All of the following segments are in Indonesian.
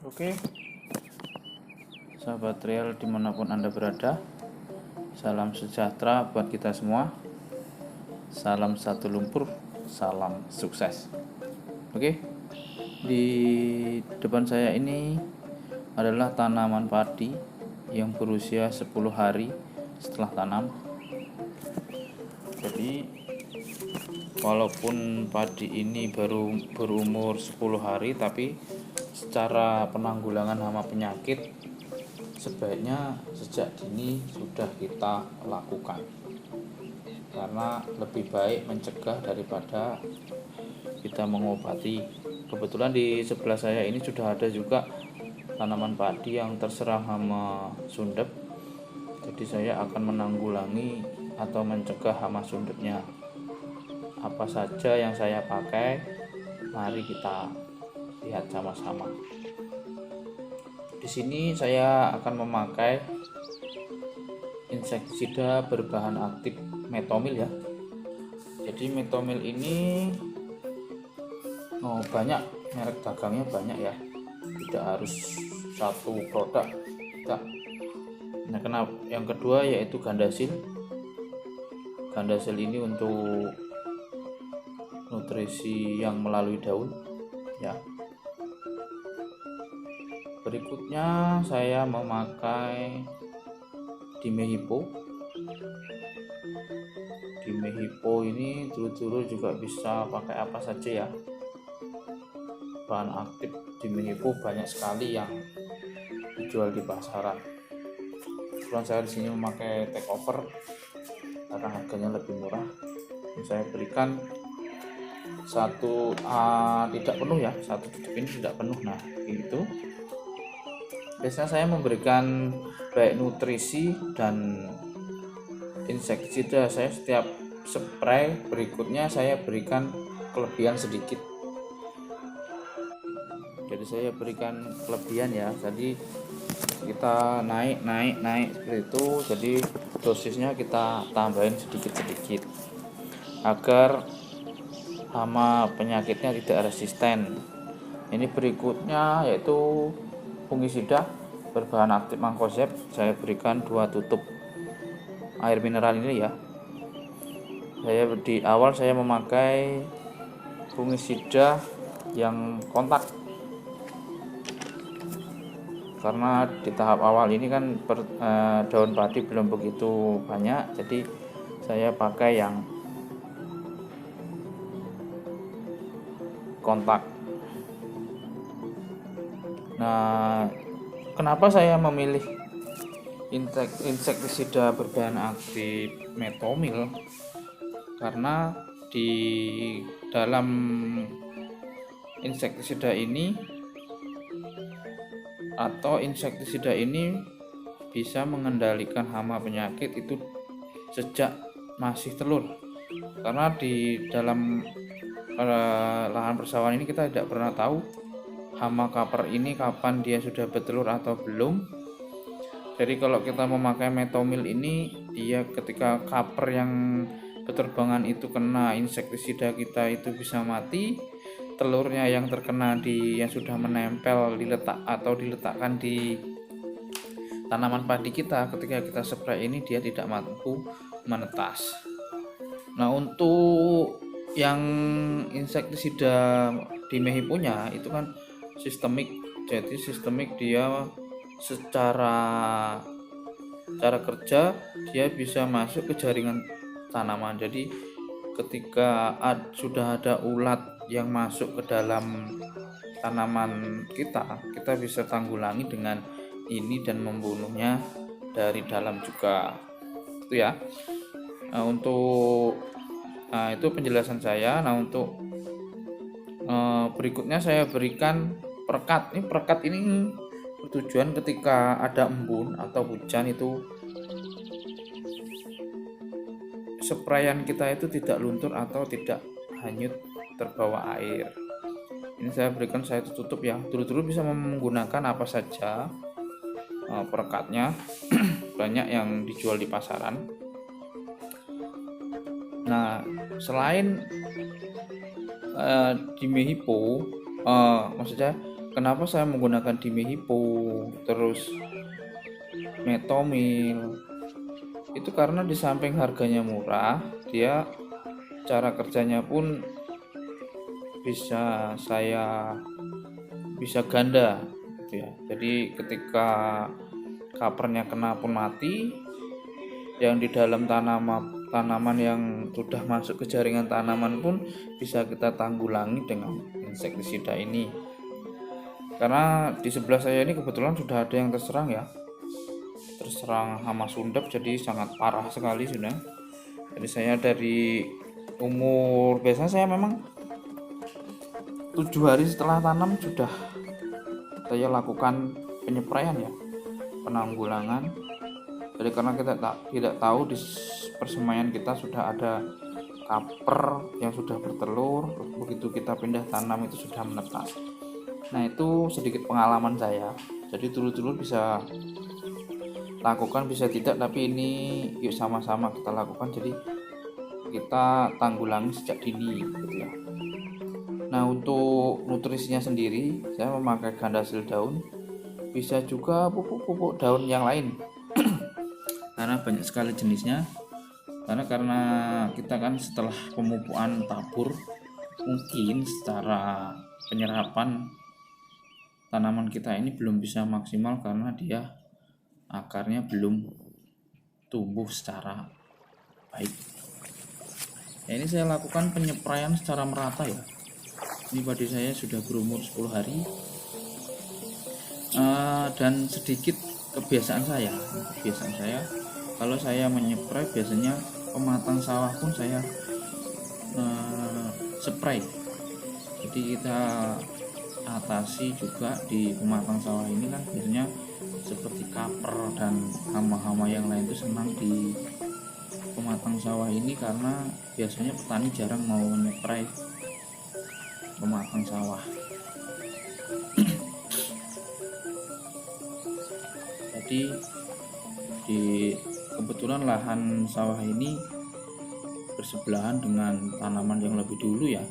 Oke, sahabat trail dimanapun Anda berada, salam sejahtera buat kita semua. Salam satu lumpur, salam sukses. Oke, di depan saya ini adalah tanaman padi yang berusia 10 hari setelah tanam. Jadi walaupun padi ini baru berumur 10 hari, tapi secara penanggulangan hama penyakit sebaiknya sejak dini sudah kita lakukan, karena lebih baik mencegah daripada kita mengobati. Kebetulan di sebelah saya ini sudah ada juga tanaman padi yang terserang hama sundep, jadi saya akan menanggulangi atau mencegah hama sundepnya. Apa saja yang saya pakai, mari kita lihat sama-sama. Di sini saya akan memakai insektisida berbahan aktif metomil ya. Jadi metomil ini banyak, merek dagangnya banyak ya. Tidak harus satu produk. Tidak. Nah, kenapa? Yang kedua yaitu Gandasil. Gandasil ini untuk nutrisi yang melalui daun ya. Berikutnya saya memakai Dimehipo. Dimehipo ini dulu juga bisa pakai apa saja ya. Bahan aktif Dimehipo banyak sekali yang dijual di pasaran. Kebetulan saya di sini memakai takeover karena harganya lebih murah. Saya berikan tidak penuh ya, satu tutup ini tidak penuh. Nah itu biasanya saya memberikan baik nutrisi dan insektisida. Saya setiap spray berikutnya saya berikan kelebihan sedikit. Jadi saya berikan kelebihan ya. Jadi kita naik seperti itu. Jadi dosisnya kita tambahin sedikit agar hama penyakitnya tidak resisten. Ini berikutnya yaitu fungisida berbahan aktif mancozeb. Saya berikan 2 tutup air mineral ini ya. Di awal saya memakai fungisida yang kontak, karena di tahap awal ini kan daun padi belum begitu banyak, jadi saya pakai yang kontak. Nah, kenapa saya memilih insektisida berbahan aktif metomil? Karena di dalam insektisida ini bisa mengendalikan hama penyakit itu sejak masih telur. Karena di dalam lahan persawahan ini kita tidak pernah tahu hama kaper ini kapan dia sudah bertelur atau belum. Jadi kalau kita memakai metomil ini, dia ketika kaper yang beterbangan itu kena insektisida kita itu bisa mati. Telurnya yang terkena yang sudah menempel diletakkan di tanaman padi kita, ketika kita spray ini dia tidak mampu menetas. Nah, untuk yang insektisida Dimehiponya itu kan sistemik. Jadi sistemik dia secara kerja dia bisa masuk ke jaringan tanaman. Jadi ketika sudah ada ulat yang masuk ke dalam tanaman kita bisa tanggulangi dengan ini dan membunuhnya dari dalam juga. Itu ya. Itu penjelasan saya. Nah, untuk berikutnya saya berikan perekat. Perekat ini bertujuan ketika ada embun atau hujan itu sprayan kita itu tidak luntur atau tidak hanyut terbawa air. Ini saya berikan, saya tutup ya. Dulu bisa menggunakan apa saja perekatnya. Banyak yang dijual di pasaran. Nah, selain Dimehipo, maksudnya kenapa saya menggunakan Dimehipo terus Metomil, itu karena di samping harganya murah, dia cara kerjanya pun bisa ganda gitu ya. Jadi ketika covernya kena pun mati, yang di dalam tanaman yang sudah masuk ke jaringan tanaman pun bisa kita tanggulangi dengan insektisida ini. Karena di sebelah saya ini kebetulan sudah ada yang terserang hama sundep, jadi sangat parah sekali sudah. Jadi saya dari umur, biasanya saya memang 7 hari setelah tanam sudah saya lakukan penyepraian ya, penanggulangan. Jadi karena kita tidak tahu di persemaian kita sudah ada kaper yang sudah bertelur, begitu kita pindah tanam itu sudah menetas. Nah, itu sedikit pengalaman saya. Jadi dulu-dulu bisa lakukan, bisa tidak, tapi ini yuk sama-sama kita lakukan. Jadi kita tanggulangi sejak dini gitu ya. Nah, untuk nutrisinya sendiri saya memakai gandasil daun, bisa juga pupuk-pupuk daun yang lain karena banyak sekali jenisnya. Karena kita kan setelah pemupukan tabur, mungkin secara penyerapan tanaman kita ini belum bisa maksimal karena dia akarnya belum tumbuh secara baik. Ya, ini saya lakukan penyepraian secara merata ya. Ini padi saya sudah berumur 10 hari, dan sedikit kebiasaan saya kalau saya menyepray biasanya pematang sawah pun saya spray. Jadi kita atasi juga di pematang sawah ini kan biasanya seperti kaper dan hama-hama yang lain itu senang di pematang sawah ini karena biasanya petani jarang mau menyepray pematang sawah. Jadi kebetulan lahan sawah ini bersebelahan dengan tanaman yang lebih dulu ya.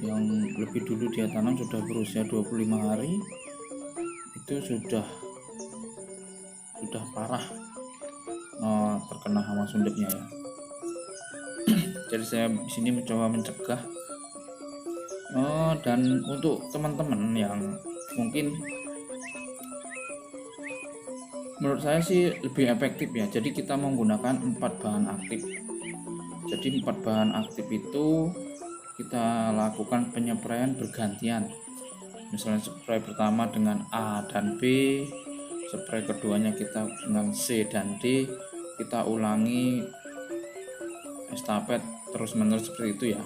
Yang lebih dulu dia tanam sudah berusia 25 hari, itu sudah parah terkena hama sundepnya ya. Jadi saya di sini mencoba mencegah. Dan untuk teman-teman yang mungkin menurut saya sih lebih efektif ya. Jadi kita menggunakan 4 bahan aktif. Jadi 4 bahan aktif itu kita lakukan penyepraian bergantian. Misalnya spray pertama dengan A dan B, spray keduanya kita dengan C dan D, kita ulangi estafet terus-menerus seperti itu ya.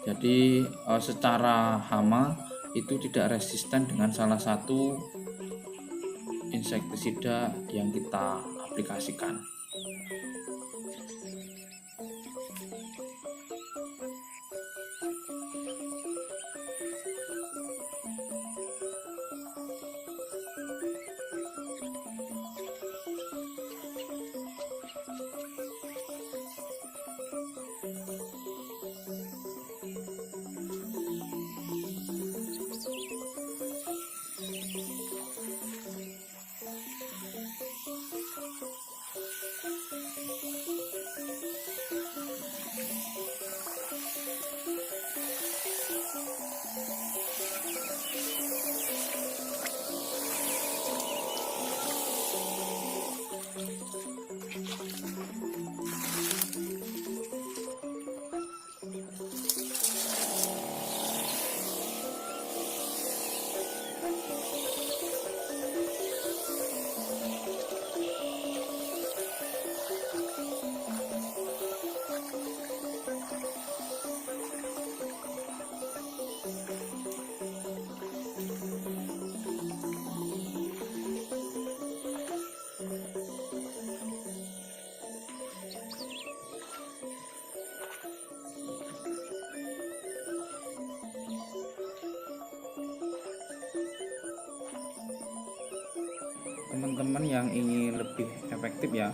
Jadi secara hama itu tidak resisten dengan salah satu insektisida yang kita aplikasikan. Teman-teman yang ingin lebih efektif ya,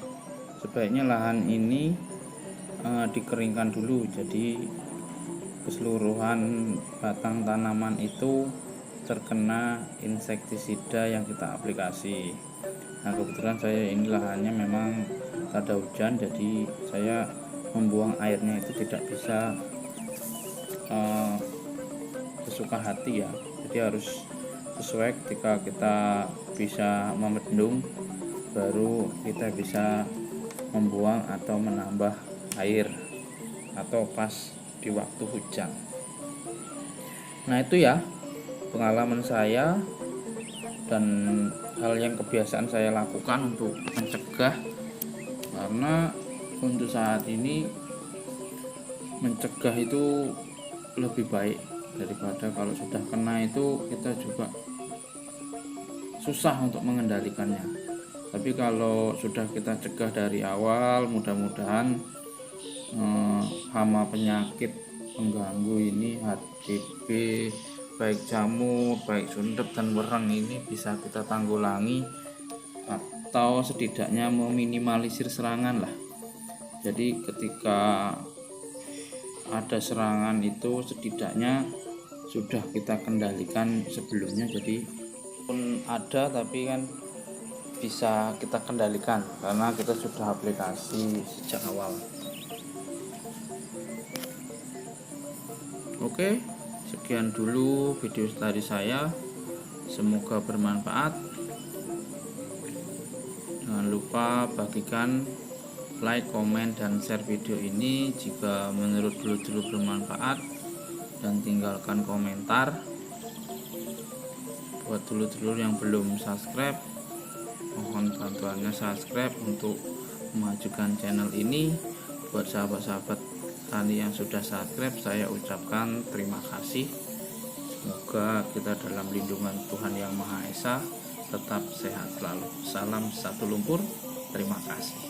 sebaiknya lahan ini dikeringkan dulu. Jadi keseluruhan batang tanaman itu terkena insektisida yang kita aplikasi. Nah kebetulan saya ini lahannya memang tak ada hujan, jadi saya membuang airnya itu tidak bisa sesuka hati ya, jadi harus sesuai. Ketika kita bisa membendung, baru kita bisa membuang atau menambah air atau pas di waktu hujan. Nah itu ya pengalaman saya dan hal yang kebiasaan saya lakukan untuk mencegah, karena untuk saat ini mencegah itu lebih baik daripada kalau sudah kena itu kita juga susah untuk mengendalikannya. Tapi kalau sudah kita cegah dari awal, mudah-mudahan hama penyakit pengganggu ini, HDP, baik jamur, baik sundep dan wereng ini bisa kita tanggulangi atau setidaknya meminimalisir serangan lah. Jadi ketika ada serangan itu setidaknya sudah kita kendalikan sebelumnya, jadi pun ada tapi kan bisa kita kendalikan karena kita sudah aplikasi sejak awal. Oke, sekian dulu video dari saya, semoga bermanfaat. Jangan lupa bagikan, like, komen, dan share video ini jika menurut dulur-dulur bermanfaat, dan tinggalkan komentar. Buat dulur-dulur yang belum subscribe, mohon bantuannya subscribe untuk memajukan channel ini. Buat sahabat-sahabat tani yang sudah subscribe, saya ucapkan terima kasih. Semoga kita dalam lindungan Tuhan Yang Maha Esa, tetap sehat selalu. Salam satu lumpur, terima kasih.